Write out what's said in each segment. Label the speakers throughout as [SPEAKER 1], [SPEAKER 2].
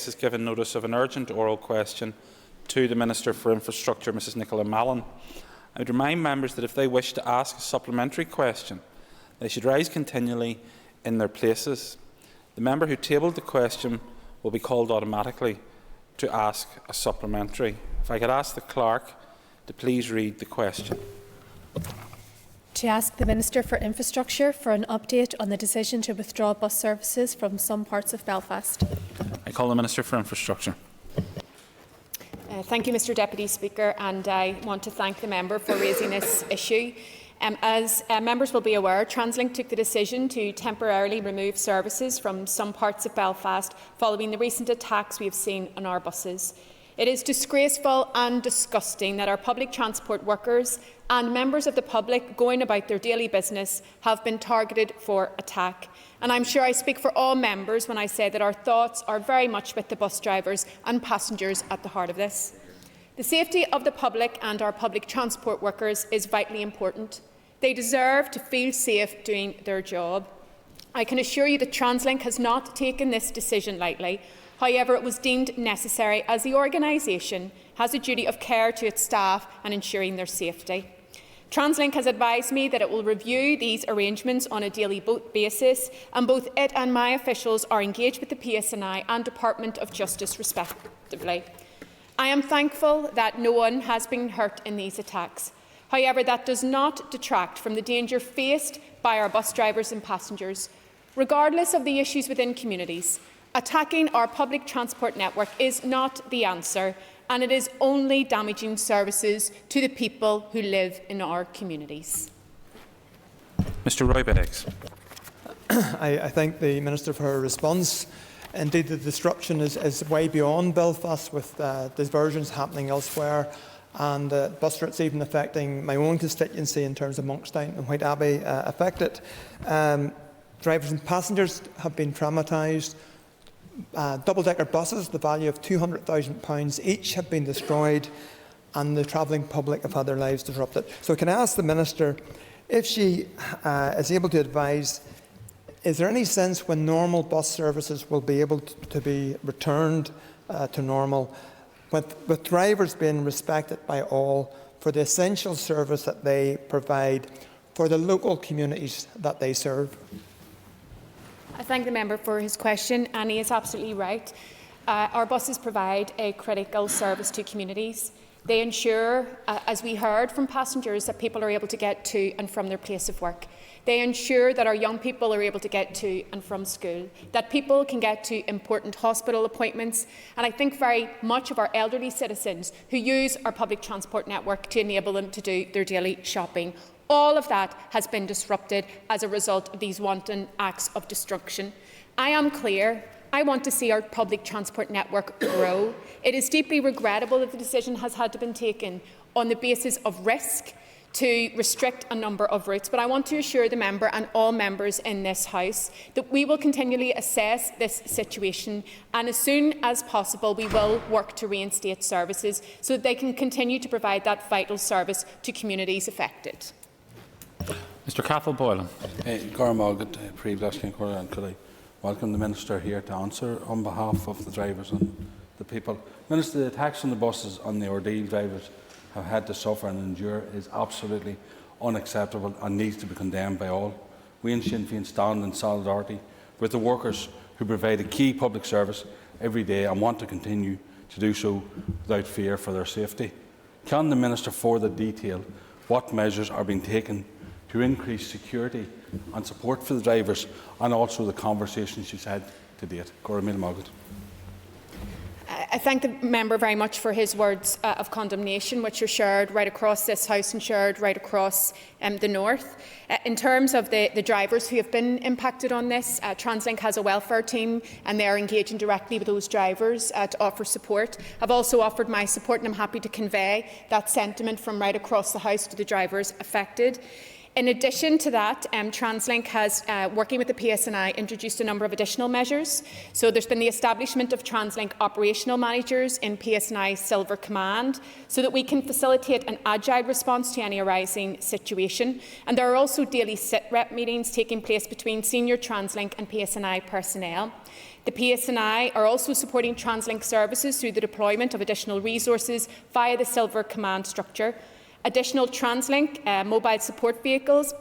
[SPEAKER 1] has given notice of an urgent oral question to the Minister for Infrastructure, Mrs Nicola Mallon. I would remind members that if they wish to ask a supplementary question, they should rise continually in their places. The member who tabled the question will be called automatically to ask a supplementary. If I could ask the Clerk to please read the question.
[SPEAKER 2] To ask the Minister for Infrastructure for an update on the decision to withdraw bus services from some parts of Belfast.
[SPEAKER 1] I call the Minister for Infrastructure.
[SPEAKER 3] Thank you, Mr Deputy Speaker, and I want to thank the member for raising this issue. As members will be aware, TransLink took the decision to temporarily remove services from some parts of Belfast following the recent attacks we have seen on our buses. It is disgraceful and disgusting that our public transport workers and members of the public going about their daily business have been targeted for attack. And I'm sure I speak for all members when I say that our thoughts are very much with the bus drivers and passengers at the heart of this. The safety of the public and our public transport workers is vitally important. They deserve to feel safe doing their job. I can assure you that TransLink has not taken this decision lightly. However, it was deemed necessary as the organisation has a duty of care to its staff and ensuring their safety. TransLink has advised me that it will review these arrangements on a daily basis, and both it and my officials are engaged with the PSNI and Department of Justice respectively. I am thankful that no one has been hurt in these attacks. However, that does not detract from the danger faced by our bus drivers and passengers. Regardless of the issues within communities, attacking our public transport network is not the answer, and it is only damaging services to the people who live in our communities.
[SPEAKER 1] Mr Roy Beggs.
[SPEAKER 4] I thank the Minister for her response. Indeed, the disruption is way beyond Belfast, with diversions happening elsewhere, and bus routes even affecting my own constituency in terms of Monkstown and White Abbey affected. Drivers and passengers have been traumatised. Double-decker buses, the value of £200,000 each, have been destroyed, and the travelling public have had their lives disrupted. So can I ask the Minister if she is able to advise, is there any sense when normal bus services will be able to be returned to normal, with drivers being respected by all for the essential service that they provide for the local communities that they serve?
[SPEAKER 3] I thank the member for his question, and he is absolutely right. Our buses provide a critical service to communities. They ensure, as we heard from passengers, that people are able to get to and from their place of work. They ensure that our young people are able to get to and from school, that people can get to important hospital appointments, and I think very much of our elderly citizens who use our public transport network to enable them to do their daily shopping. All of that has been disrupted as a result of these wanton acts of destruction. I am clear. I want to see our public transport network grow. It is deeply regrettable that the decision has had to be taken on the basis of risk to restrict a number of routes, but I want to assure the member and all members in this House that we will continually assess this situation, and as soon as possible we will work to reinstate services so that they can continue to provide that vital service to communities affected.
[SPEAKER 1] Mr Cathal Boylan.
[SPEAKER 5] Could I welcome the Minister here to answer on behalf of the drivers and the people? Minister, the attacks on the buses on the ordeal drivers have had to suffer and endure is absolutely unacceptable and needs to be condemned by all. We in Sinn Féin stand in solidarity with the workers who provide a key public service every day and want to continue to do so without fear for their safety. Can the Minister further detail what measures are being taken to increase security and support for the drivers, and also the conversations she's had to date?
[SPEAKER 3] I thank the member very much for his words of condemnation, which are shared right across this House and shared right across the North. In terms of the drivers who have been impacted on this, TransLink has a welfare team, and they are engaging directly with those drivers to offer support. I've also offered my support, and I'm happy to convey that sentiment from right across the House to the drivers affected. In addition to that, TransLink has, working with the PSNI, introduced a number of additional measures. So there's been the establishment of TransLink operational managers in PSNI Silver Command, so that we can facilitate an agile response to any arising situation. And there are also daily sit-rep meetings taking place between senior TransLink and PSNI personnel. The PSNI are also supporting TransLink services through the deployment of additional resources via the Silver Command structure. Additional TransLink mobile support vehicles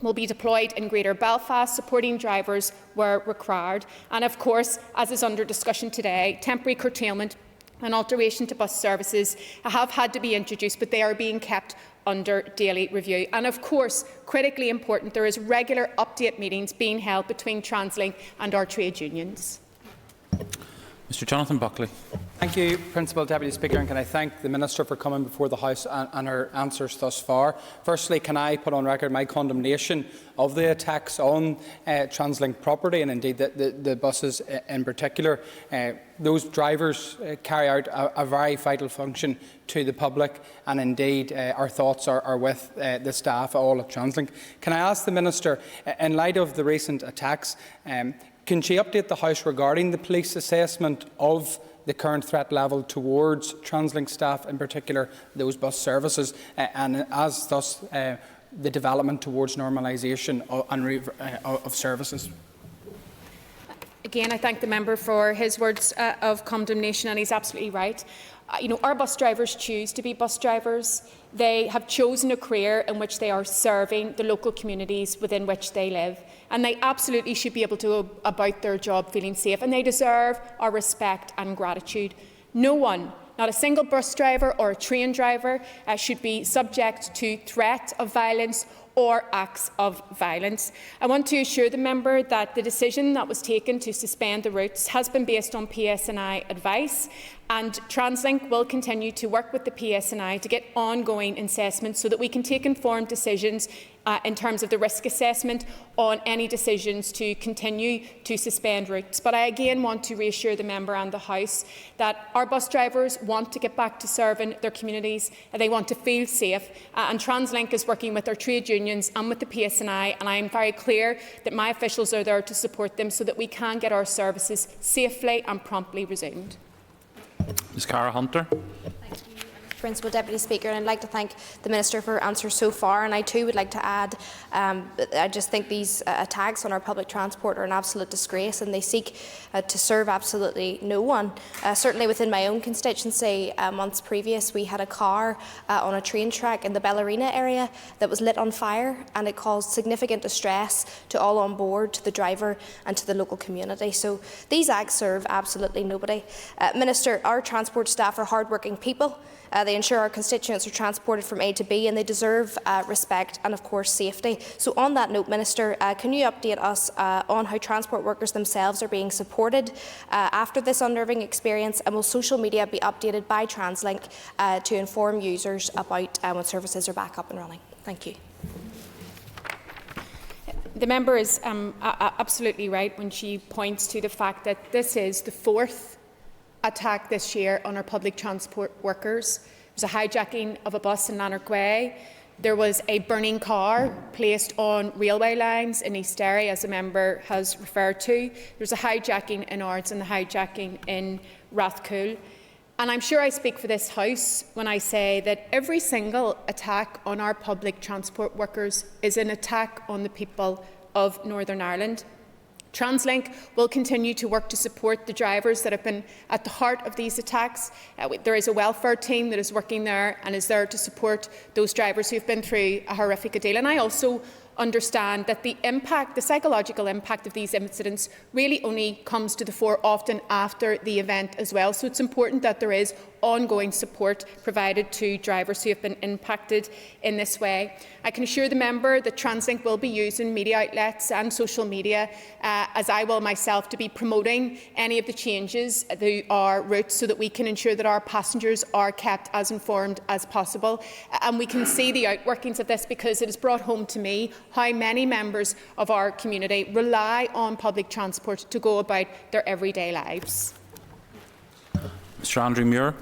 [SPEAKER 3] will be deployed in Greater Belfast, supporting drivers where required. And of course, as is under discussion today, temporary curtailment and alteration to bus services have had to be introduced, but they are being kept under daily review. And of course, critically important, there is regular update meetings being held between TransLink and our trade unions.
[SPEAKER 1] Mr Jonathan Buckley.
[SPEAKER 6] Thank you, Principal Deputy Speaker, and can I thank the Minister for coming before the House and her answers thus far. Firstly, can I put on record my condemnation of the attacks on TransLink property, and indeed the buses in particular. Those drivers carry out a very vital function to the public, and indeed our thoughts are with the staff all at TransLink. Can I ask the Minister, in light of the recent attacks, can she update the House regarding the police assessment of the current threat level towards TransLink staff, in particular those bus services, and as thus the development towards normalisation of services?
[SPEAKER 3] Again, I thank the member for his words of condemnation, and he's absolutely right. Our bus drivers choose to be bus drivers. They have chosen a career in which they are serving the local communities within which they live, and they absolutely should be able to go about their job feeling safe, and they deserve our respect and gratitude. No one, not a single bus driver or a train driver, should be subject to threat of violence or acts of violence. I want to assure the member that the decision that was taken to suspend the routes has been based on PSNI advice, and TransLink will continue to work with the PSNI to get ongoing assessments so that we can take informed decisions in terms of the risk assessment on any decisions to continue to suspend routes. But I again want to reassure the member and the House that our bus drivers want to get back to serving their communities, and they want to feel safe, and TransLink is working with our trade unions and with the PSNI, and I am very clear that my officials are there to support them so that we can get our services safely and promptly resumed.
[SPEAKER 1] Ms Cara Hunter.
[SPEAKER 7] Principal Deputy Speaker, and I'd like to thank the Minister for her answers so far, and I too would like to add I just think these attacks on our public transport are an absolute disgrace, and they seek to serve absolutely no one. Certainly within my own constituency, months previous we had a car on a train track in the Ballerina area that was lit on fire, and it caused significant distress to all on board, to the driver and to the local community. So these acts serve absolutely nobody. Minister, our transport staff are hard-working people. They ensure our constituents are transported from A to B, and they deserve respect and, of course, safety. So on that note, Minister, can you update us on how transport workers themselves are being supported after this unnerving experience, and will social media be updated by TransLink to inform users about when services are back up and running? Thank you.
[SPEAKER 3] The member is absolutely right when she points to the fact that this is the fourth attack this year on our public transport workers. There was a hijacking of a bus in Lanark Way. There was a burning car placed on railway lines in East Derry, as the member has referred to. There was a hijacking in Ards and the hijacking in Rathcoole. And I'm sure I speak for this House when I say that every single attack on our public transport workers is an attack on the people of Northern Ireland. TransLink will continue to work to support the drivers that have been at the heart of these attacks. There is a welfare team that is working there and is there to support those drivers who have been through a horrific ordeal. And I also understand that the psychological impact of these incidents really only comes to the fore often after the event as well. So it's important that there is ongoing support provided to drivers who have been impacted in this way. I can assure the member that TransLink will be using media outlets and social media, as I will myself, to be promoting any of the changes to our routes so that we can ensure that our passengers are kept as informed as possible. And we can see the outworkings of this because it has brought home to me how many members of our community rely on public transport to go about their everyday lives.
[SPEAKER 1] Mr Andrew Muir.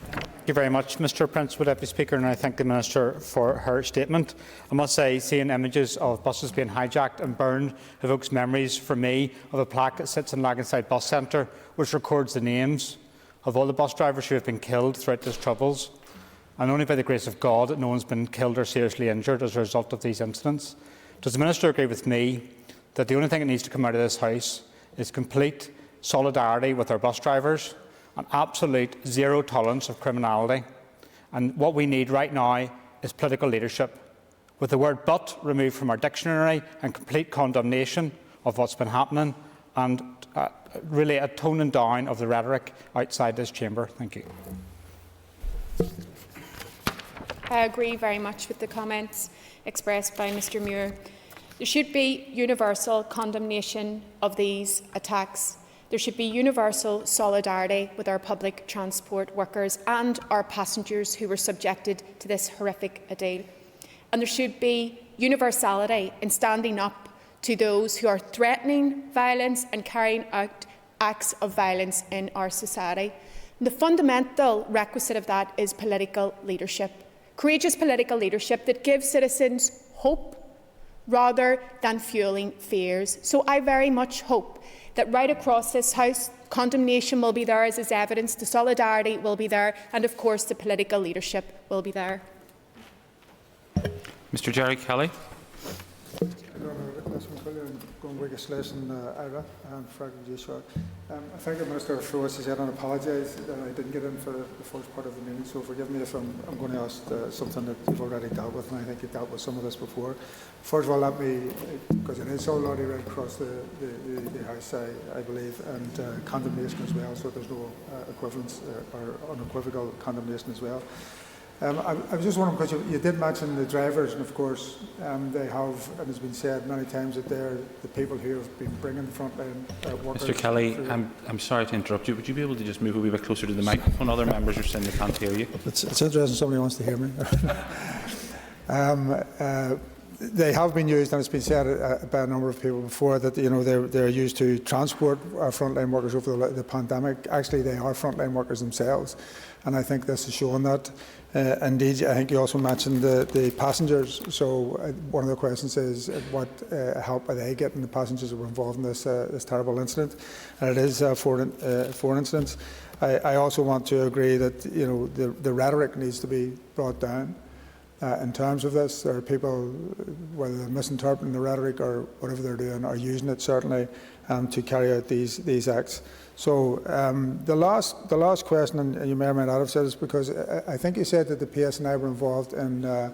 [SPEAKER 8] Thank you very much, Mr Principal Deputy Speaker, and I thank the Minister for her statement. I must say, seeing images of buses being hijacked and burned evokes memories for me of a plaque that sits in Laganside Bus Centre, which records the names of all the bus drivers who have been killed throughout these troubles, and only by the grace of God that no one has been killed or seriously injured as a result of these incidents. Does the Minister agree with me that the only thing that needs to come out of this House is complete solidarity with our bus drivers, and absolute zero tolerance of criminality. And what we need right now is political leadership, with the word "but" removed from our dictionary and complete condemnation of what's been happening, and really a toning down of the rhetoric outside this chamber. Thank you.
[SPEAKER 3] I agree very much with the comments expressed by Mr Muir. There should be universal condemnation of these attacks. There should be universal solidarity with our public transport workers and our passengers who were subjected to this horrific ordeal. And there should be universality in standing up to those who are threatening violence and carrying out acts of violence in our society. The fundamental requisite of that is political leadership. Courageous political leadership that gives citizens hope rather than fuelling fears. So I very much hope that right across this House, condemnation will be there as is evidence, the solidarity will be there, and of course the political leadership will be there.
[SPEAKER 1] Mr Jerry Kelly.
[SPEAKER 9] I thank the Minister for what she said and apologise that I didn't get in for the first part of the meeting, so forgive me if I'm going to ask something that you've already dealt with, and I think you've dealt with some of this before. First of all, let me, because it is solidarity right across the House, I believe, and condemnation as well, so there's no equivalence or unequivocal condemnation as well. I was just wondering, because you did mention the drivers, and of course they have, and it's been said many times, that they're the people who have been bringing the frontline workers. Mr
[SPEAKER 1] Kelly, I'm sorry to interrupt you. Would you be able to just move a wee bit closer to the microphone? Other members are saying they can't hear you.
[SPEAKER 9] It's interesting somebody wants to hear me. They have been used, and it's been said by a number of people before, that they're used to transport our frontline workers over the pandemic. Actually, they are frontline workers themselves, and I think this is showing that. Indeed, I think you also mentioned the passengers. So one of the questions is, what help are they getting, the passengers that were involved in this terrible incident? And it is four incidents. I also want to agree that the rhetoric needs to be brought down. In terms of this, there are people, whether they're misinterpreting the rhetoric or whatever they're doing, are using it certainly to carry out these acts. So the last question, and you may or may not have said this, because I think you said that the PSNI were involved in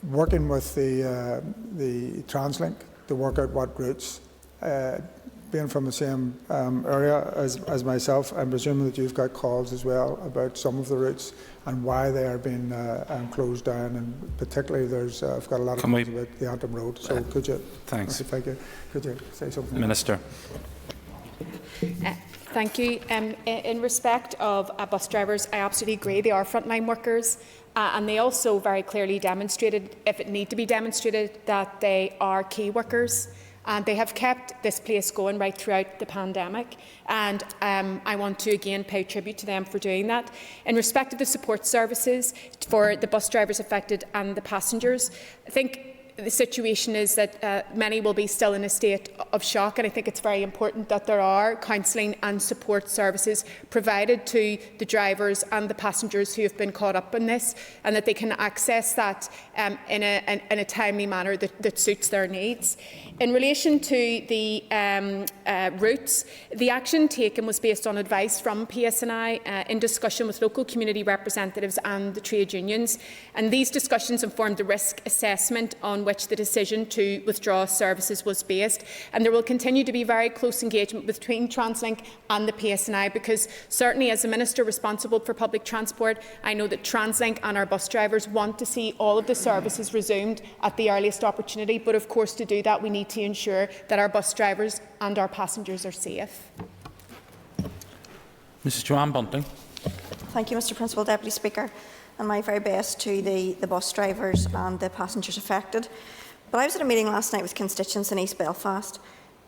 [SPEAKER 9] working with the TransLink to work out what routes. Being from the same area as myself, I'm presuming that you've got calls as well about some of the routes and why they are being closed down, and particularly I've got a lot of calls about the Antrim Road. So could you,
[SPEAKER 1] thanks.
[SPEAKER 9] If I could you say something?
[SPEAKER 1] Minister.
[SPEAKER 3] Thank you. In respect of bus drivers, I absolutely agree. They are frontline workers, and they also very clearly demonstrated, if it need to be demonstrated, that they are key workers. And they have kept this place going right throughout the pandemic, and I want to again pay tribute to them for doing that. In respect of the support services for the bus drivers affected and the passengers, I think the situation is that many will be still in a state of shock, and I think it's very important that there are counselling and support services provided to the drivers and the passengers who have been caught up in this, and that they can access that in a timely manner that suits their needs. In relation to the routes, the action taken was based on advice from PSNI in discussion with local community representatives and the trade unions, and these discussions informed the risk assessment on which the decision to withdraw services was based. And there will continue to be very close engagement between TransLink and the PSNI, because certainly as a Minister responsible for public transport, I know that TransLink and our bus drivers want to see all of the services resumed at the earliest opportunity, but of course to do that we need to ensure that our bus drivers and our passengers are safe.
[SPEAKER 1] Mrs Joanne Bunting.
[SPEAKER 10] Thank you, Mr Principal Deputy Speaker, and my very best to the bus drivers and the passengers affected. But I was at a meeting last night with constituents in East Belfast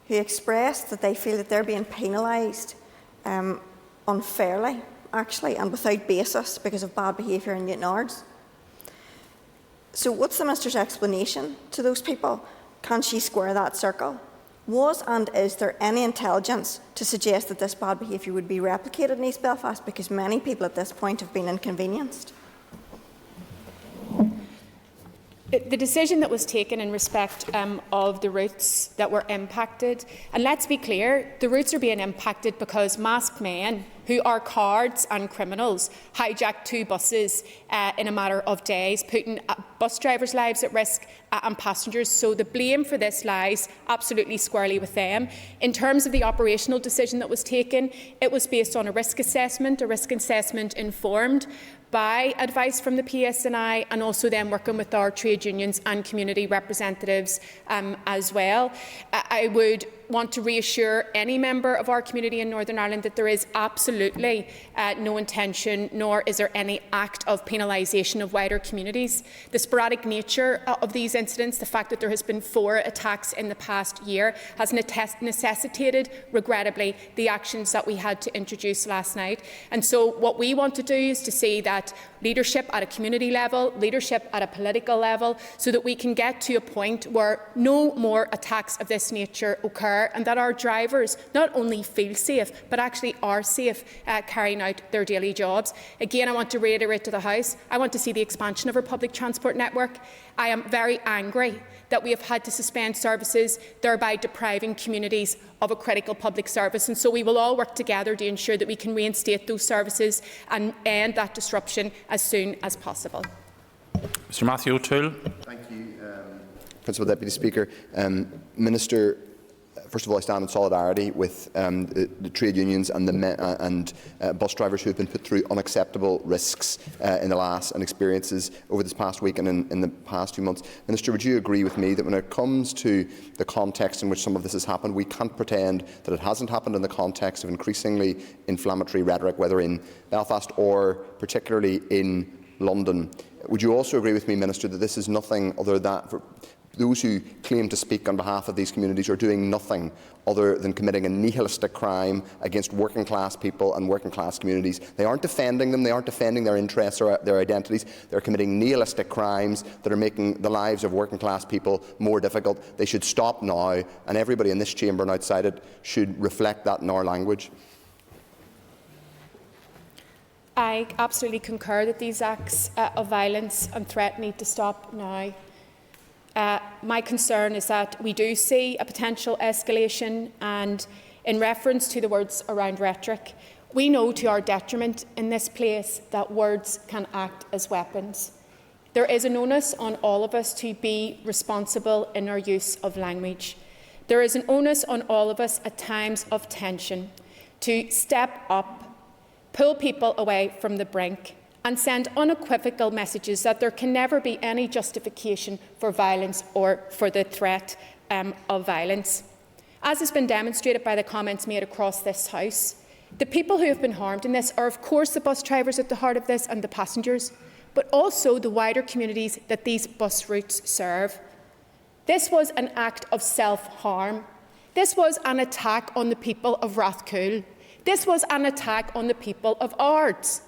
[SPEAKER 10] who expressed that they feel that they're being penalised unfairly, actually, and without basis because of bad behaviour in Newton Ards. So what's the Minister's explanation to those people? Can she square that circle? Was and is there any intelligence to suggest that this bad behaviour would be replicated in East Belfast, because many people at this point have been inconvenienced?
[SPEAKER 3] The decision that was taken in respect of the routes that were impacted, and let's be clear, the routes are being impacted because masked men who are cards and criminals hijacked 2 buses in a matter of days, putting bus drivers' lives at risk and passengers. So the blame for this lies absolutely squarely with them. In terms of the operational decision that was taken, it was based on a risk assessment informed by advice from the PSNI, and also then working with our trade unions and community representatives as well. I would want to reassure any member of our community in Northern Ireland that there is absolutely no intention, nor is there any act of penalisation of wider communities. The sporadic nature of these incidents, the fact that there has been 4 attacks in the past year, has necessitated, regrettably, the actions that we had to introduce last night. And so what we want to do is to see that leadership at a community level, leadership at a political level, so that we can get to a point where no more attacks of this nature occur, and that our drivers not only feel safe but actually are safe carrying out their daily jobs. Again, I want to reiterate to the House, I want to see the expansion of our public transport network. I am very angry that we have had to suspend services, thereby depriving communities of a critical public service. And so we will all work together to ensure that we can reinstate those services and end that disruption as soon as possible.
[SPEAKER 1] Mr Matthew O'Toole.
[SPEAKER 11] Thank you, Principal Deputy Speaker. Minister, first of all, I stand in solidarity with the trade unions and bus drivers who have been put through unacceptable risks in the last and experiences over this past week and in the past 2 months. Minister, would you agree with me that when it comes to the context in which some of this has happened, we can't pretend that it hasn't happened in the context of increasingly inflammatory rhetoric, whether in Belfast or particularly in London? Would you also agree with me, Minister, that this is nothing other than those who claim to speak on behalf of these communities are doing nothing other than committing a nihilistic crime against working class people and working class communities? They aren't defending them, they aren't defending their interests or their identities. They're committing nihilistic crimes that are making the lives of working class people more difficult. They should stop now, and everybody in this chamber and outside it should reflect that in our language.
[SPEAKER 3] I absolutely concur that these acts of violence and threat need to stop now. My concern is that we do see a potential escalation, and in reference to the words around rhetoric, we know to our detriment in this place that words can act as weapons. There is an onus on all of us to be responsible in our use of language. There is an onus on all of us at times of tension to step up, pull people away from the brink, and send unequivocal messages that there can never be any justification for violence or for the threat of violence. As has been demonstrated by the comments made across this House, the people who have been harmed in this are, of course, the bus drivers at the heart of this and the passengers, but also the wider communities that these bus routes serve. This was an act of self-harm. This was an attack on the people of Rathcoole. This was an attack on the people of Ards.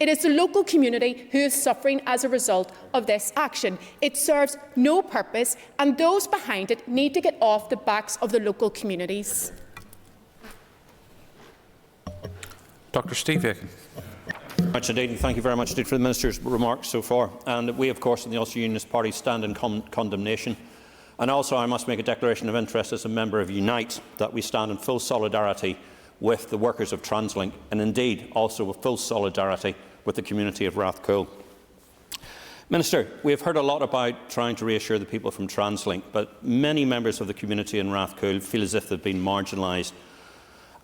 [SPEAKER 3] It is the local community who is suffering as a result of this action. It serves no purpose, and those behind it need to get off the backs of the local communities.
[SPEAKER 1] Dr Steve Aiken.
[SPEAKER 12] Thank you very much indeed for the Minister's remarks so far. And we, of course, in the Ulster Unionist Party stand in condemnation. And also I must make a declaration of interest as a member of Unite that we stand in full solidarity with the workers of TransLink, and indeed also with full solidarity with the community of Rathcoole. Minister, we have heard a lot about trying to reassure the people from TransLink, but many members of the community in Rathcoole feel as if they've been marginalised,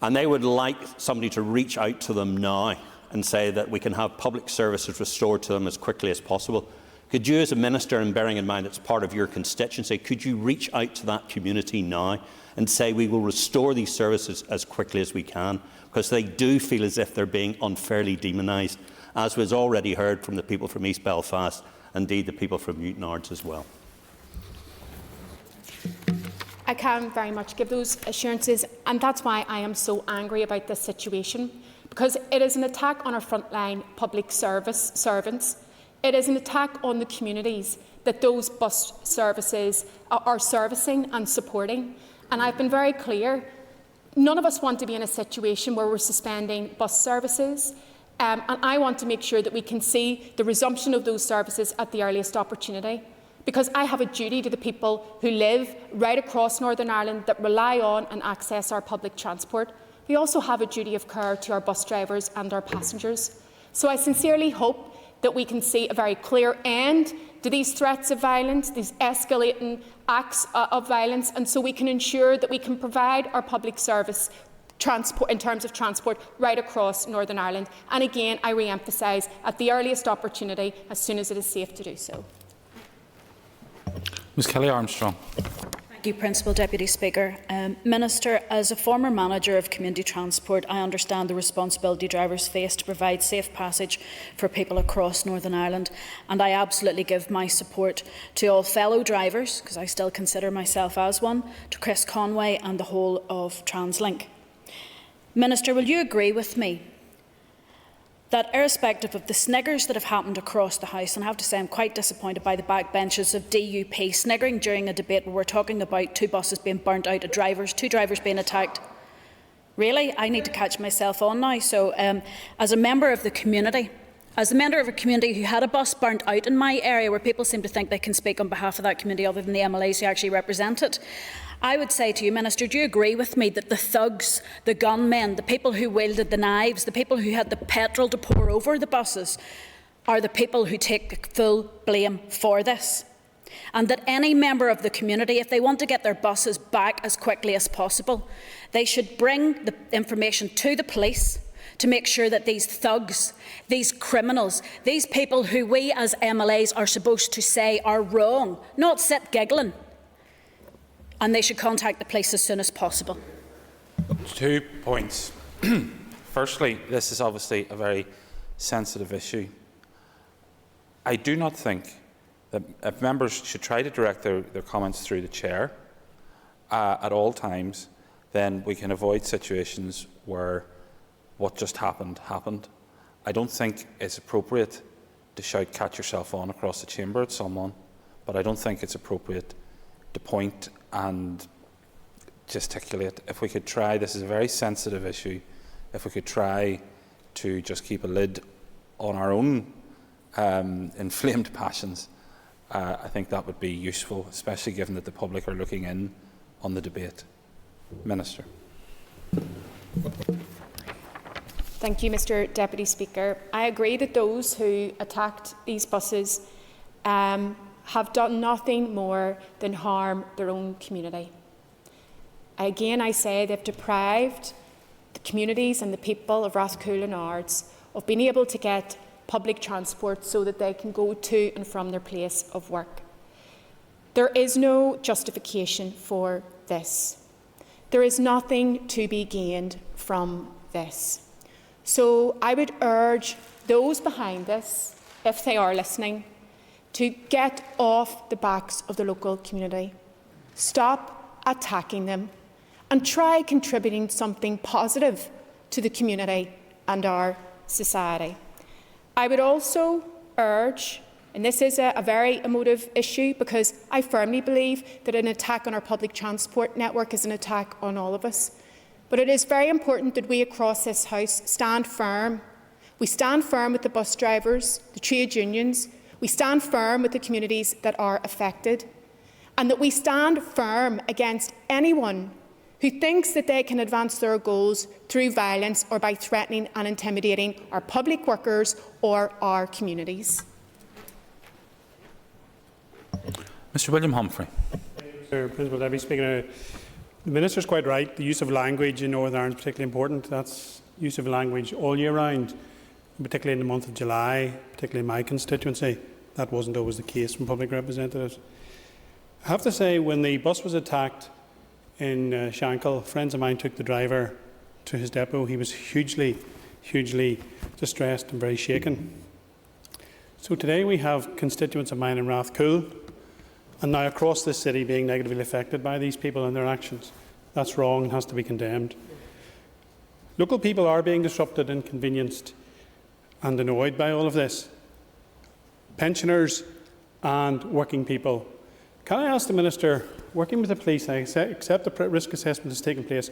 [SPEAKER 12] and they would like somebody to reach out to them now and say that we can have public services restored to them as quickly as possible. Could you, as a minister, and bearing in mind it's part of your constituency, could you reach out to that community now and say we will restore these services as quickly as we can? Because they do feel as if they're being unfairly demonised, as was already heard from the people from East Belfast, indeed the people from Newton Ards as well.
[SPEAKER 3] I can very much give those assurances, and that's why I am so angry about this situation, because it is an attack on our frontline public service servants. It is an attack on the communities that those bus services are servicing and supporting. And I've been very clear, none of us want to be in a situation where we're suspending bus services, and I want to make sure that we can see the resumption of those services at the earliest opportunity. because I have a duty to the people who live right across Northern Ireland that rely on and access our public transport. We also have a duty of care to our bus drivers and our passengers. So I sincerely hope that we can see a very clear end to these threats of violence, these escalating acts of violence, and so we can ensure that we can provide our public service transport, in terms of transport, right across Northern Ireland. And again, I re-emphasise, at the earliest opportunity, as soon as it is safe to do so.
[SPEAKER 1] Ms Kelly Armstrong.
[SPEAKER 13] Thank you, Principal Deputy Speaker. Minister, as a former manager of community transport, I understand the responsibility drivers face to provide safe passage for people across Northern Ireland, and I absolutely give my support to all fellow drivers, because I still consider myself as one, to Chris Conway and the whole of TransLink. Minister, will you agree with me that irrespective of the sniggers that have happened across the House, and I have to say I'm quite disappointed by the backbenches of DUP sniggering during a debate where we're talking about 2 buses being burnt out, 2 drivers being attacked. Really? I need to catch myself on now. So as a member of the community, as a member of a community who had a bus burnt out in my area, where people seem to think they can speak on behalf of that community other than the MLAs who actually represent it, I would say to you, Minister, do you agree with me that the thugs, the gunmen, the people who wielded the knives, the people who had the petrol to pour over the buses are the people who take full blame for this? And that any member of the community, if they want to get their buses back as quickly as possible, they should bring the information to the police to make sure that these thugs, these criminals, these people who we as MLAs are supposed to say are wrong, not sit giggling, and they should contact the police as soon as possible.
[SPEAKER 1] 2 points. Firstly, this is obviously a very sensitive issue. I do not think that if members should try to direct their comments through the chair at all times, then we can avoid situations where what just happened. I don't think it's appropriate to shout "catch yourself on" across the chamber at someone, but I don't think it's appropriate to point and gesticulate. If we could try, this is a very sensitive issue, if we could try to just keep a lid on our own inflamed passions, I think that would be useful, especially given that the public are looking in on the debate. Minister.
[SPEAKER 3] Thank you, Mr Deputy Speaker. I agree that those who attacked these buses have done nothing more than harm their own community. Again, I say they've deprived the communities and the people of Rathcoole and Ards of being able to get public transport so that they can go to and from their place of work. There is no justification for this. There is nothing to be gained from this. So I would urge those behind this, if they are listening, to get off the backs of the local community. Stop attacking them and try contributing something positive to the community and our society. I would also urge, and this is a very emotive issue because I firmly believe that an attack on our public transport network is an attack on all of us, but it is very important that we across this House stand firm. We stand firm with the bus drivers, the trade unions, we stand firm with the communities that are affected, and that we stand firm against anyone who thinks that they can advance their goals through violence or by threatening and intimidating our public workers or our communities.
[SPEAKER 1] Mr William Humphrey.
[SPEAKER 14] Mr Principal Deputy Speaker, the Minister is quite right. The use of language in Northern Ireland is particularly important. That's use of language all year round, particularly in the month of July, particularly in my constituency. That wasn't always the case from public representatives. I have to say, when the bus was attacked in Shankill, friends of mine took the driver to his depot. He was hugely distressed and very shaken. So today we have constituents of mine in Rathcoole and now across this city being negatively affected by these people and their actions. That's wrong and has to be condemned. Local people are being disrupted, inconvenienced and annoyed by all of this. Pensioners and working people. Can I ask the Minister, working with the police, I accept the risk assessment has taken place,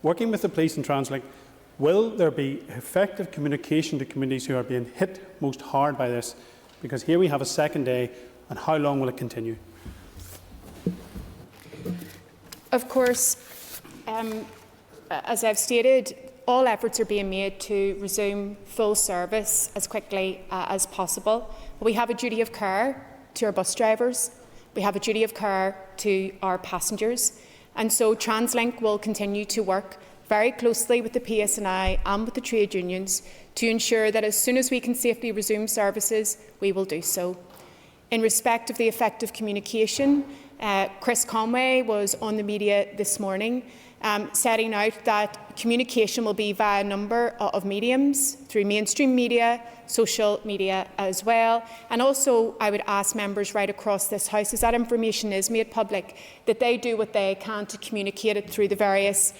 [SPEAKER 14] working with the police and TransLink, will there be effective communication to communities who are being hit most hard by this? Because here we have a second day and how long will it continue?
[SPEAKER 3] Of course, as I've stated, all efforts are being made to resume full service as quickly as possible. We have a duty of care to our bus drivers. We have a duty of care to our passengers. And so TransLink will continue to work very closely with the PSNI and with the trade unions to ensure that as soon as we can safely resume services, we will do so. In respect of the effective communication, Chris Conway was on the media this morning setting out that communication will be via a number of mediums, through mainstream media, social media as well. And also, I would ask members right across this House, as that information is made public, that they do what they can to communicate it through the various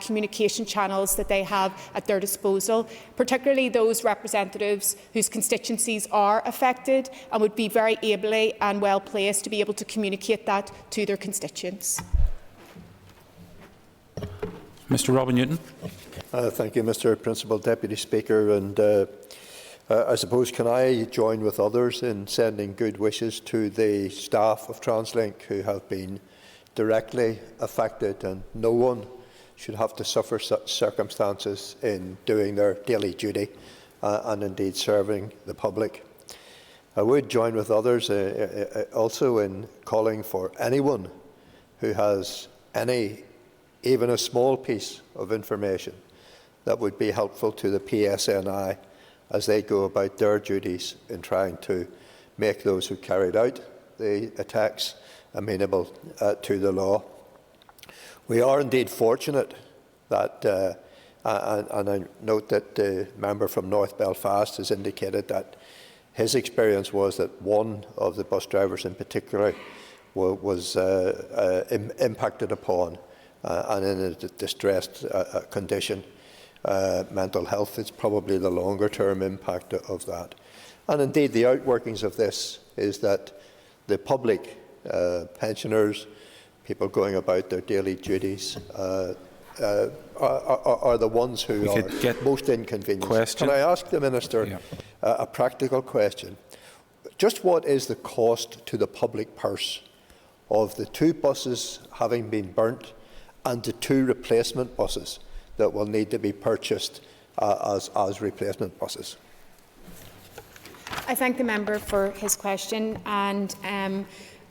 [SPEAKER 3] communication channels that they have at their disposal, particularly those representatives whose constituencies are affected and would be very ably and well placed to be able to communicate that to their constituents.
[SPEAKER 1] Mr. Robin Newton.
[SPEAKER 15] Thank you, Mr. Principal Deputy Speaker. And I suppose, can I join with others in sending good wishes to the staff of TransLink who have been directly affected, and no one should have to suffer such circumstances in doing their daily duty and indeed serving the public. I would join with others also in calling for anyone who has even a small piece of information that would be helpful to the PSNI as they go about their duties in trying to make those who carried out the attacks amenable to the law. We are indeed fortunate that, and I note that the member from North Belfast has indicated that his experience was that one of the bus drivers in particular was impacted upon and in a distressed condition. Mental health is probably the longer-term impact of that. And indeed, the outworkings of this is that the public, pensioners, people going about their daily duties, are the ones who are most inconvenienced. Can I ask the Minister a practical question? Just what is the cost to the public purse of the 2 buses having been burnt and the 2 replacement buses that will need to be purchased as replacement buses?
[SPEAKER 3] I thank the member for his question, and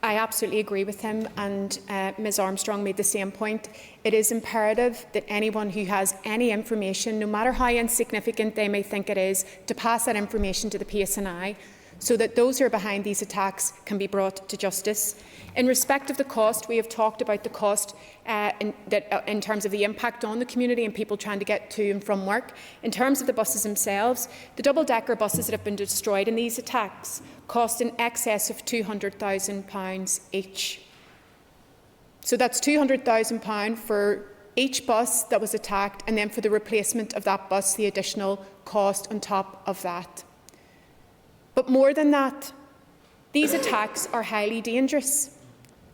[SPEAKER 3] I absolutely agree with him, and Ms Armstrong made the same point. It is imperative that anyone who has any information, no matter how insignificant they may think it is, to pass that information to the PSNI so that those who are behind these attacks can be brought to justice. In respect of the cost, we have talked about the cost in terms of the impact on the community and people trying to get to and from work. In terms of the buses themselves, the double-decker buses that have been destroyed in these attacks cost in excess of £200,000 each. So that's £200,000 for each bus that was attacked, and then for the replacement of that bus, the additional cost on top of that. But more than that, these attacks are highly dangerous.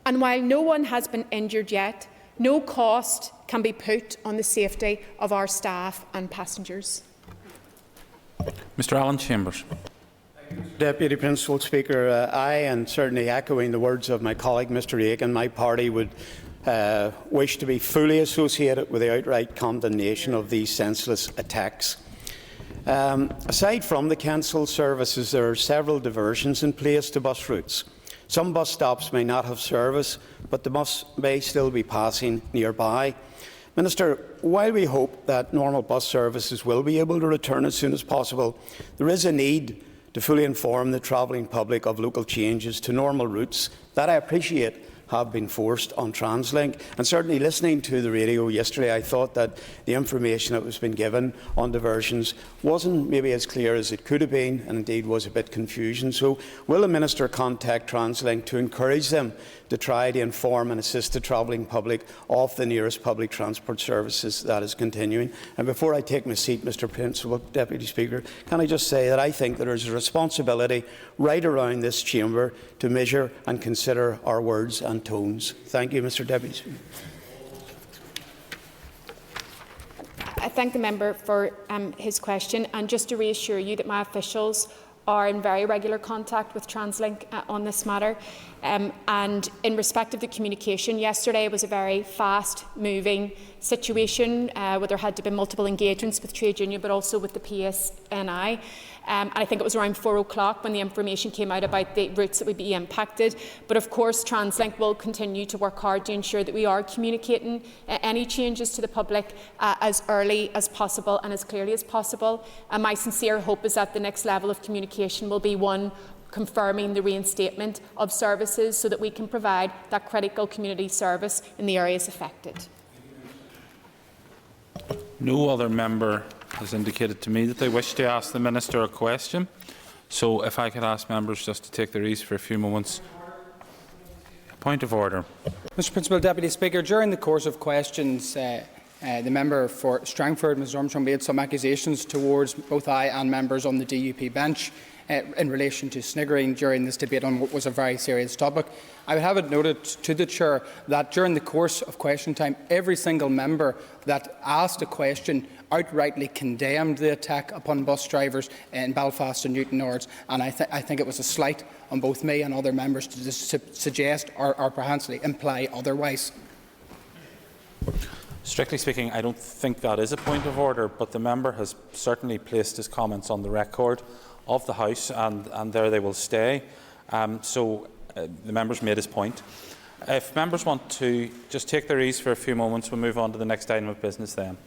[SPEAKER 3] And while no one has been injured yet, no cost can be put on the safety of our staff and passengers.
[SPEAKER 1] Mr. Alan Chambers.
[SPEAKER 16] Deputy Principal Speaker, I, and certainly echoing the words of my colleague Mr Aiken, my party would wish to be fully associated with the outright condemnation of these senseless attacks. Aside from the cancelled services, there are several diversions in place to bus routes. Some bus stops may not have service, but the bus may still be passing nearby. Minister, while we hope that normal bus services will be able to return as soon as possible, there is a need to fully inform the travelling public of local changes to normal routes that I appreciate have been forced on TransLink. And certainly listening to the radio yesterday, I thought that the information that was been given on diversions wasn't maybe as clear as it could have been, and indeed was a bit confusing. So will the Minister contact TransLink to encourage them to try to inform and assist the travelling public of the nearest public transport services that is continuing? And before I take my seat, Mr Principal Deputy Speaker, can I just say that I think there is a responsibility right around this chamber to measure and consider our words and tones. Thank you, Mr Deputy Speaker.
[SPEAKER 3] I thank the member for his question, and just to reassure you that my officials are in very regular contact with TransLink on this matter. And in respect of the communication, yesterday was a very fast-moving situation where there had to be multiple engagements with trade union, but also with the PSNI. I think it was around 4 o'clock when the information came out about the routes that would be impacted. But of course, TransLink will continue to work hard to ensure that we are communicating any changes to the public as early as possible and as clearly as possible. And my sincere hope is that the next level of communication will be one confirming the reinstatement of services so that we can provide that critical community service in the areas affected.
[SPEAKER 1] No other member has indicated to me that they wish to ask the Minister a question. So if I could ask members just to take their ease for a few moments. Point of order.
[SPEAKER 6] Mr Principal Deputy Speaker, during the course of questions, the member for Strangford, Ms Armstrong, made some accusations towards both I and members on the DUP bench in relation to sniggering during this debate on what was a very serious topic. I would have it noted to the Chair that during the course of question time, every single member that asked a question outrightly condemned the attack upon bus drivers in Belfast and Newton North, and I think it was a slight on both me and other members to suggest or perhaps imply otherwise.
[SPEAKER 1] Strictly speaking, I don't think that is a point of order, but the member has certainly placed his comments on the record of the House, and there they will stay. The member's made his point. If members want to just take their ease for a few moments, we'll move on to the next item of business then.